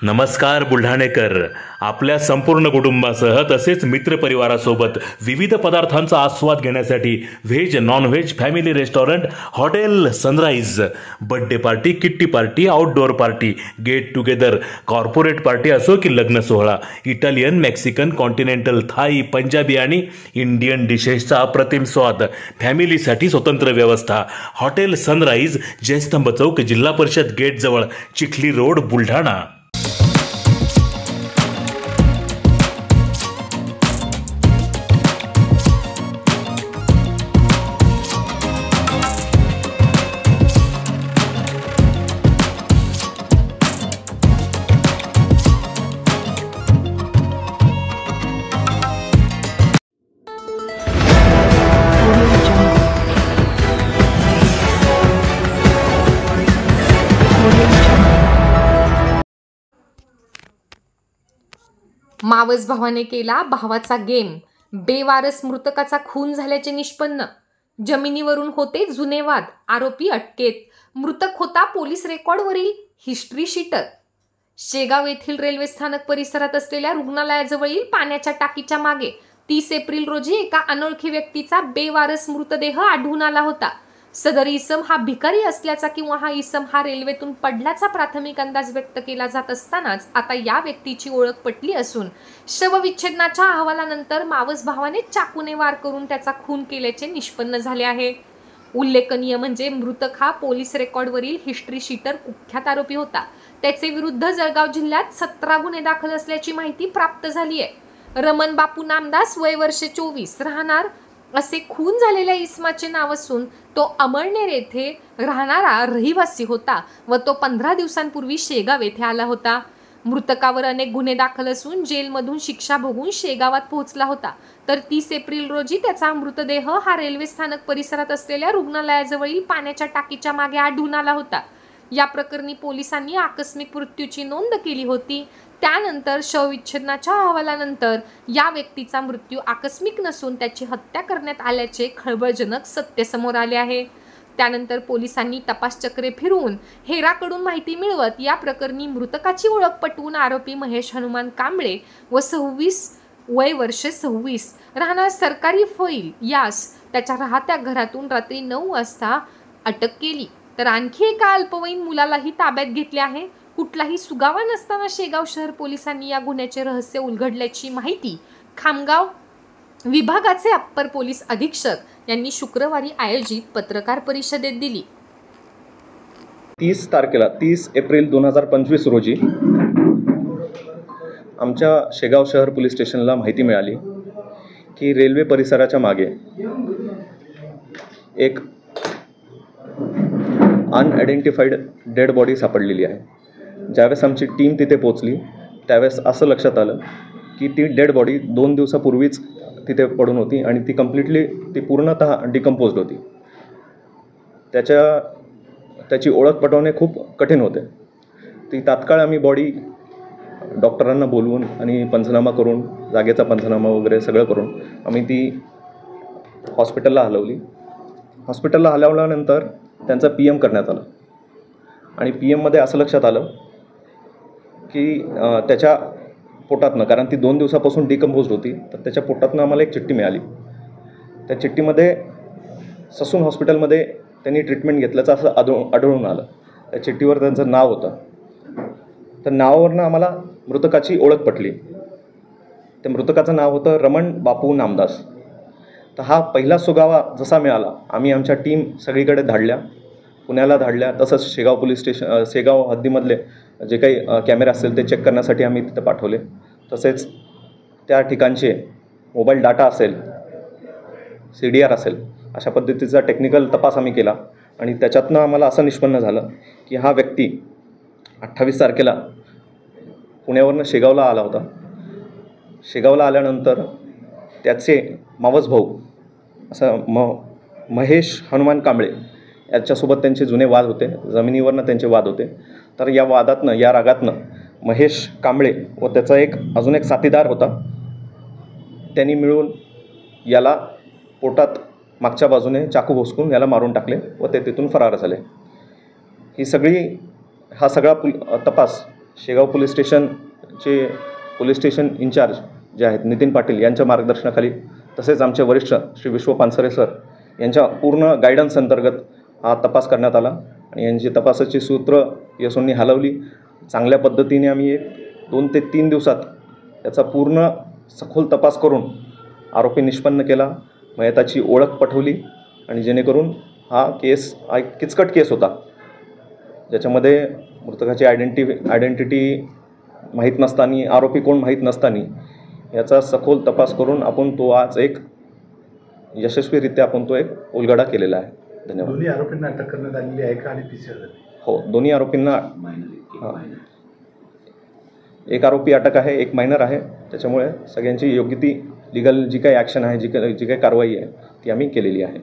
नमस्कार बुलढाणेकर. आपल्या संपूर्ण कुटुंबासह तसेच मित्रपरिवारासोबत विविध पदार्थांचा आस्वाद घेण्यासाठी veg non veg family restaurant hotel Sunrise. Birthday party, kitty party, outdoor party, get together, corporate party असो की लग्न सोहळा, Italian, Mexican, continental, Thai, Punjabi आणि इंडियन डिशेसचा अप्रतिम स्वाद. फॅमिलीसाठी स्वतंत्र व्यवस्था. हॉटेल सनराइज, जयस्तंभ चौक, जिल्हा परिषद गेट जवळ, चिखली रोड, बुलढाणा. मावस भावाने केला भावाचा गेम. बेवारस मृतकाचा खून झाल्याचे निष्पन्न. जमिनीवरून होते जुने वाद. आरोपी अटकेत. मृतक होता पोलीस रेकॉर्डवरील हिस्ट्री शीटर. शेगाव येथील रेल्वे स्थानक परिसरात असलेल्या रुग्णालयाजवळील पाण्याच्या टाकीच्या मागे 30 एप्रिल रोजी एका अनोळखी व्यक्तीचा बेवारस मृतदेह आढळून आला होता. सदर इसम हा भिकारी असल्याचा किंवा हा इसम हा रेल्वेतून पडल्याचा प्राथमिक अंदाज व्यक्त केला जात असतानाच आता या व्यक्तीची ओळख पटली असून शवविच्छेदनाच्या अहवालानंतर मावस भावाने चाकूने वार करून त्याचा खून केल्याचे निष्पन्न झाले आहे. उल्लेखनीय म्हणजे मृतक हा पोलीस रेकॉर्डवरील हिस्ट्री शीटर कुख्यात आरोपी होता. त्याचे विरुद्ध जळगाव जिल्ह्यात 17 गुन्हे दाखल असल्याची माहिती प्राप्त झाली आहे. रमण बापू नामदास, वय वर्षे 24, राहणार असे खून झालेल्या इसमाचे नाव असून तो अमळनेर येथे राहणारा रहिवासी होता व तो 15 दिवसांपूर्वी शेगाव येथे आला होता. मृतकावर अनेक गुन्हे दाखल असून जेलमधून शिक्षा भोगून शेगावात पोहोचला होता. तर 30 एप्रिल रोजी त्याचा मृतदेह हा रेल्वे स्थानक परिसरात असलेल्या रुग्णालयाजवळील पाण्याच्या टाकीच्या मागे आढळून आला होता. या प्रकरणी पोलिसांनी आकस्मिक मृत्यूची नोंद केली होती. त्यानंतर शवविच्छेदनाच्या अहवालानंतर या व्यक्तीचा मृत्यू आकस्मिक नसून त्याची हत्या करण्यात आल्याचे खळबळजनक सत्य समोर आले आहे. त्यानंतर पोलिसांनी तपासचक्रे फिरवून हेराकडून माहिती मिळवत या प्रकरणी मृतकाची ओळख पटवून आरोपी महेश हनुमान कांबळे व 26, वय वर्षे 26, राहणार सरकारी फैल यास त्याच्या राहत्या घरातून रात्री 9 वाजता अटक केली. तर आणखी एका अल्पवयीन मुलालाही ताब्यात घेतले आहे. कुठलाही सुगावा नसताना शेगाव शहर पोलिसांनी या गुन्ह्याचे रहस्य उलगडल्याची माहिती खामगाव विभागाचे अप्पर पोलीस अधीक्षक यांनी शुक्रवारी आयोजित पत्रकार परिषदेत दिली. 30 एप्रिल 2025 रोजी आमच्या शेगाव शहर पोलीस स्टेशनला माहिती मिळाली की रेल्वे परिसराच्या मागे एक अनआयडेंटिफाईड डेड बॉडी सापडलेली आहे. ज्यावेळेस आमची टीम तिथे पोचली त्यावेळेस असं लक्षात आलं की ती डेड बॉडी 2 दिवसापूर्वीच तिथे पडून होती आणि ती पूर्णतः डिकम्पोज्ड होती. त्याची ओळख पटवणे खूप कठीण होते. ती तात्काळ आम्ही बॉडी डॉक्टरांना बोलवून आणि पंचनामा करून, जागेचा पंचनामा वगैरे सगळं करून आम्ही ती हॉस्पिटलला हलवली. हॉस्पिटलला हलवल्यानंतर त्यांचं PM करण्यात आलं आणि PMमध्ये असं लक्षात आलं की त्याच्या पोटातनं, कारण ती 2 दिवसापासून डिकम्पोज्ड होती, तर त्याच्या पोटातनं आम्हाला एक चिठ्ठी मिळाली. त्या चिठ्ठीमध्ये ससून हॉस्पिटलमध्ये त्यांनी ट्रीटमेंट घेतल्याचं असं आढळून आलं. त्या चिठ्ठीवर त्यांचं नाव होतं. तर नावावरनं आम्हाला मृतकाची ओळख पटली. त्या मृतकाचं नाव होतं रमण बापू नामदास. तर हा पहिला सुगावा जसा मिळाला आम्ही आमच्या टीम सगळीकडे धाडल्या, पुण्याला धाडल्या. तसंच शेगाव पोलीस स्टेशन, शेगाव हद्दीमधले जे काही कॅमेरे असतील ते चेक करण्यासाठी आम्ही तिथे पाठवले. तसेच त्या ठिकाणचे मोबाईल डाटा असेल, CDR असेल, अशा पद्धतीचा टेक्निकल तपास आम्ही केला आणि त्याच्यातनं आम्हाला असं निष्पन्न झालं की हा व्यक्ती 28 तारखेला पुण्यावरनं शेगावला आला होता. शेगावला आल्यानंतर त्याचे मावस भाऊ असं महेश हनुमान कांबळे याच्यासोबत त्यांचे जुने वाद होते. जमिनीवरनं त्यांचे वाद होते. तर या वादातनं, या रागातनं महेश कांबळे व त्याचा अजून एक साथीदार होता, त्यांनी मिळून याला पोटात मागच्या बाजूने चाकू भोसकून याला मारून टाकले व ते तिथून फरार झाले. हा सगळा तपास शेगाव पोलीस स्टेशनचे पोलीस स्टेशन इंचार्ज जे आहेत नितीन पाटील यांच्या मार्गदर्शनाखाली, तसेच आमचे वरिष्ठ श्री विश्व पानसरे सर यांच्या पूर्ण गायडन्स अंतर्गत हा तपास करण्यात आला आणि यांची तपासाची सूत्र यशोंनी हलवली. चांगल्या पद्धतीने आम्ही 2 ते 3 दिवसात याचा पूर्ण सखोल तपास करून आरोपी निष्पन्न केला, मयताची ओळख पटवली आणि जेणेकरून हा केस एक किचकट केस होता, ज्याच्यामध्ये मृतकाची आयडेंटिटी माहीत नसताना, आरोपी कोण माहीत नसताना याचा सखोल तपास करून आपण तो आज एक यशस्वीरित्या आपण तो एक उलगडा केलेला आहे. धन्यवाद. दोन्ही आरोपींना अटक करण्यात आलेली आहे का आणि PCR झाली? हो, दोन्ही आरोपींना एक आरोपी अटक आहे, एक मायनर आहे. त्याच्यामुळे सगळ्यांची योग्य ती लिगल जी काही ॲक्शन आहे, जी काही कारवाई आहे ती आम्ही केलेली आहे.